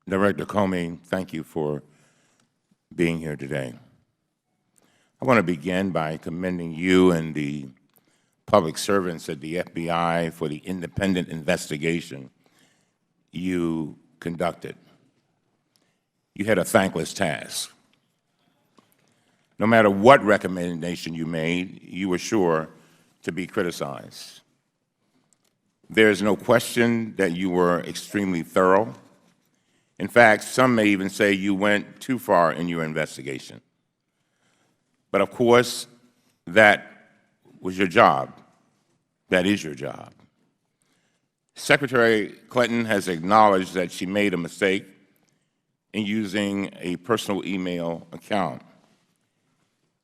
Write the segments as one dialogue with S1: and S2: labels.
S1: Director Comey, thank you for being here today. I want to begin by commending you and the public servants at the FBI for the independent investigation you conducted. You had a thankless task. No matter what recommendation you made, you were sure to be criticized. There is no question that you were extremely thorough. In fact, some may even say you went too far in your investigation. But of course, that was your job. That is your job. Secretary Clinton has acknowledged that she made a mistake in using a personal email account.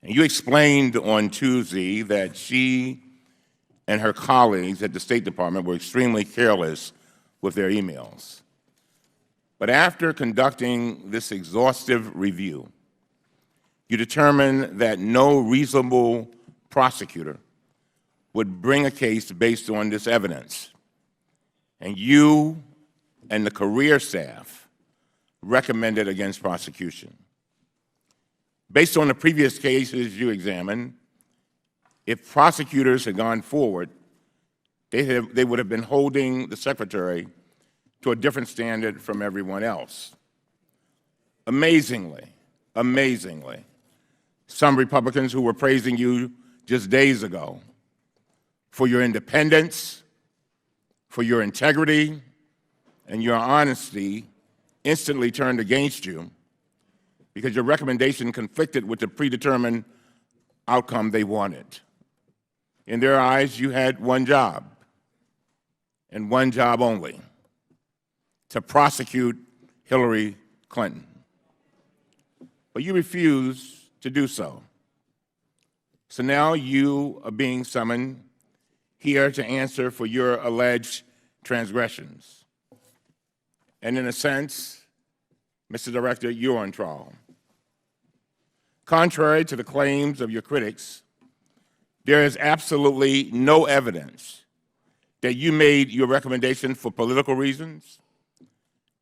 S1: And you explained on Tuesday that she and her colleagues at the State Department were extremely careless with their emails. But after conducting this exhaustive review, you determined that no reasonable prosecutor would bring a case based on this evidence. And you and the career staff recommended against prosecution. Based on the previous cases you examined, if prosecutors had gone forward, they would have been holding the Secretary to a different standard from everyone else. Amazingly, some Republicans who were praising you just days ago for your independence, for your integrity, and your honesty instantly turned against you because your recommendation conflicted with the predetermined outcome they wanted. In their eyes, you had one job, and one job only: to prosecute Hillary Clinton. But you refused to do so. So now you are being summoned here to answer for your alleged transgressions. And in a sense, Mr. Director, you're on trial. Contrary to the claims of your critics, there is absolutely no evidence that you made your recommendation for political reasons,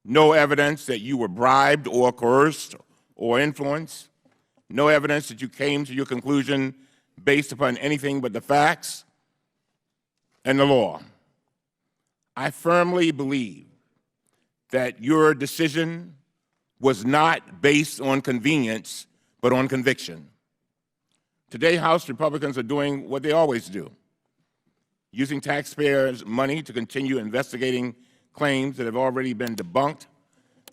S1: no evidence that you were bribed or coerced or influenced, no evidence that you came to your conclusion based upon anything but the facts and the law. I firmly believe that your decision was not based on convenience, but on conviction. Today, House Republicans are doing what they always do, using taxpayers' money to continue investigating claims that have already been debunked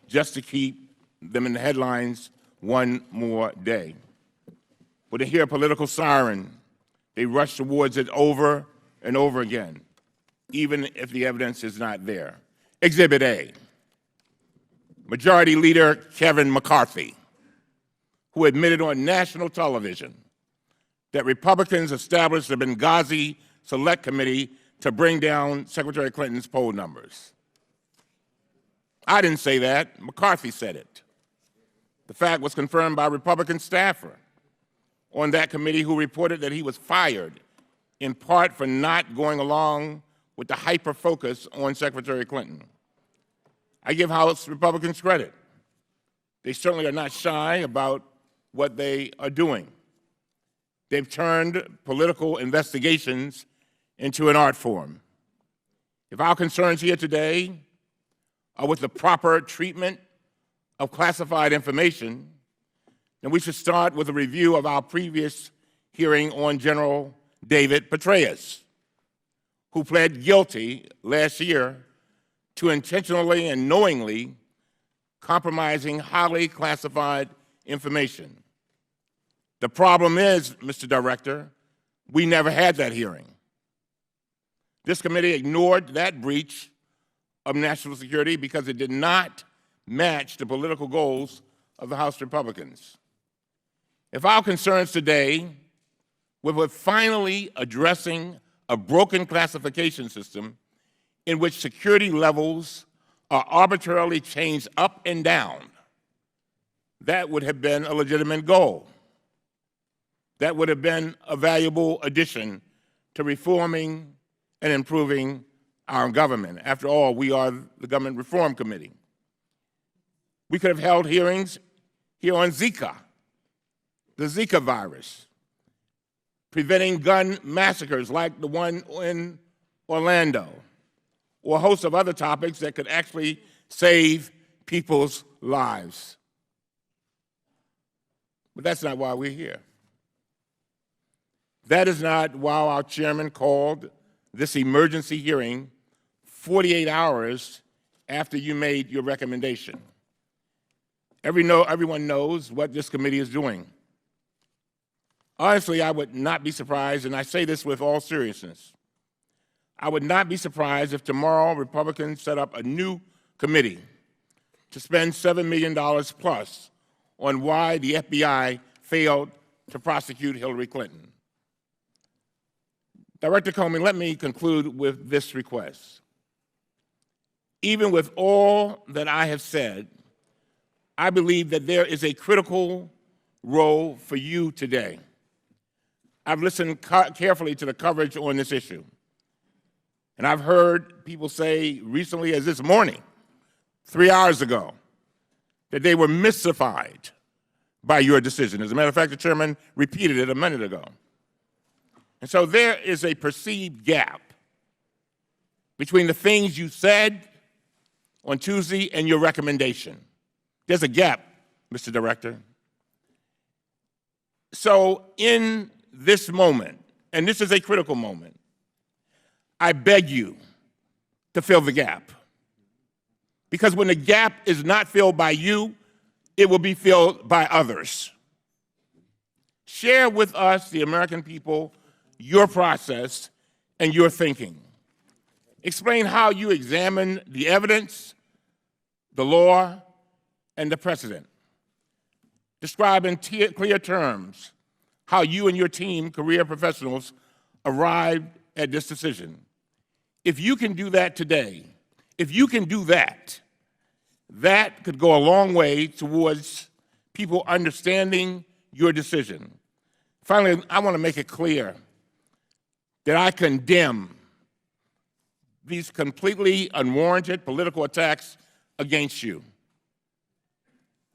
S1: just to keep them in the headlines one more day. When they hear a political siren, they rush towards it over and over again, even if the evidence is not there. Exhibit A: Majority Leader Kevin McCarthy, who admitted on national television that Republicans established the Benghazi Select Committee to bring down Secretary Clinton's poll numbers. I didn't say that. McCarthy said it. The fact was confirmed by a Republican staffer on that committee who reported that he was fired in part for not going along with the hyper-focus on Secretary Clinton. I give House Republicans credit. They certainly are not shy about what they are doing. They've turned political investigations into an art form. If our concerns here today are with the proper treatment of classified information, then we should start with a review of our previous hearing on General David Petraeus, who pled guilty last year to intentionally and knowingly compromising highly classified information. The problem is, Mr. Director, we never had that hearing. This committee ignored that breach of national security because it did not match the political goals of the House Republicans. If our concerns today were with finally addressing a broken classification system in which security levels are arbitrarily changed up and down, that would have been a legitimate goal. That would have been a valuable addition to reforming and improving our government. After all, we are the Government Reform Committee. We could have held hearings here on Zika, the Zika virus, preventing gun massacres like the one in Orlando, or a host of other topics that could actually save people's lives. But that's not why we're here. That is not why our chairman called this emergency hearing 48 hours after you made your recommendation. Everyone knows what this committee is doing. Honestly, I would not be surprised, and I say this with all seriousness, I would not be surprised if tomorrow Republicans set up a new committee to spend $7 million plus on why the FBI failed to prosecute Hillary Clinton. Director Comey, let me conclude with this request. Even with all that I have said, I believe that there is a critical role for you today. I've listened carefully to the coverage on this issue, and I've heard people say recently as this morning, 3 hours ago, that they were mystified by your decision. As a matter of fact, the chairman repeated it a minute ago. And so there is a perceived gap between the things you said on Tuesday and your recommendation. There's a gap, Mr. Director. So in this moment, and this is a critical moment, I beg you to fill the gap. Because when the gap is not filled by you, it will be filled by others. Share with us, the American people, your process and your thinking. Explain how you examine the evidence, the law, and the precedent. Describe in clear terms how you and your team, career professionals, arrived at this decision. If you can do that today, if you can do that, that could go a long way towards people understanding your decision. Finally, I want to make it clear that I condemn these completely unwarranted political attacks against you.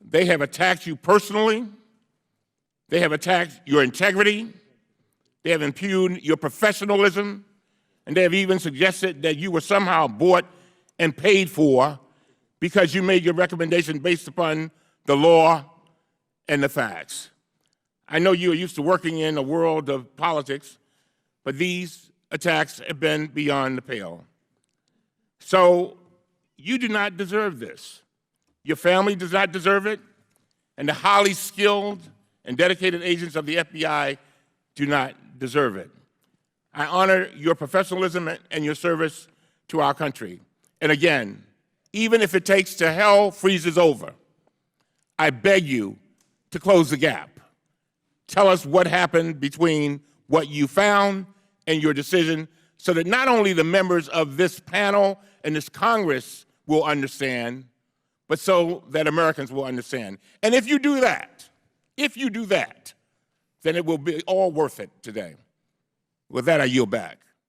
S1: They have attacked you personally. They have attacked your integrity. They have impugned your professionalism. And they have even suggested that you were somehow bought and paid for because you made your recommendation based upon the law and the facts. I know you are used to working in a world of politics, but these attacks have been beyond the pale. So you do not deserve this. Your family does not deserve it, and the highly skilled and dedicated agents of the FBI do not deserve it. I honor your professionalism and your service to our country. And again, even if it takes till hell freezes over, I beg you to close the gap. Tell us what happened between what you found and your decision so that not only the members of this panel and this Congress will understand, but so that Americans will understand. And if you do that, then it will be all worth it today. With that, I yield back.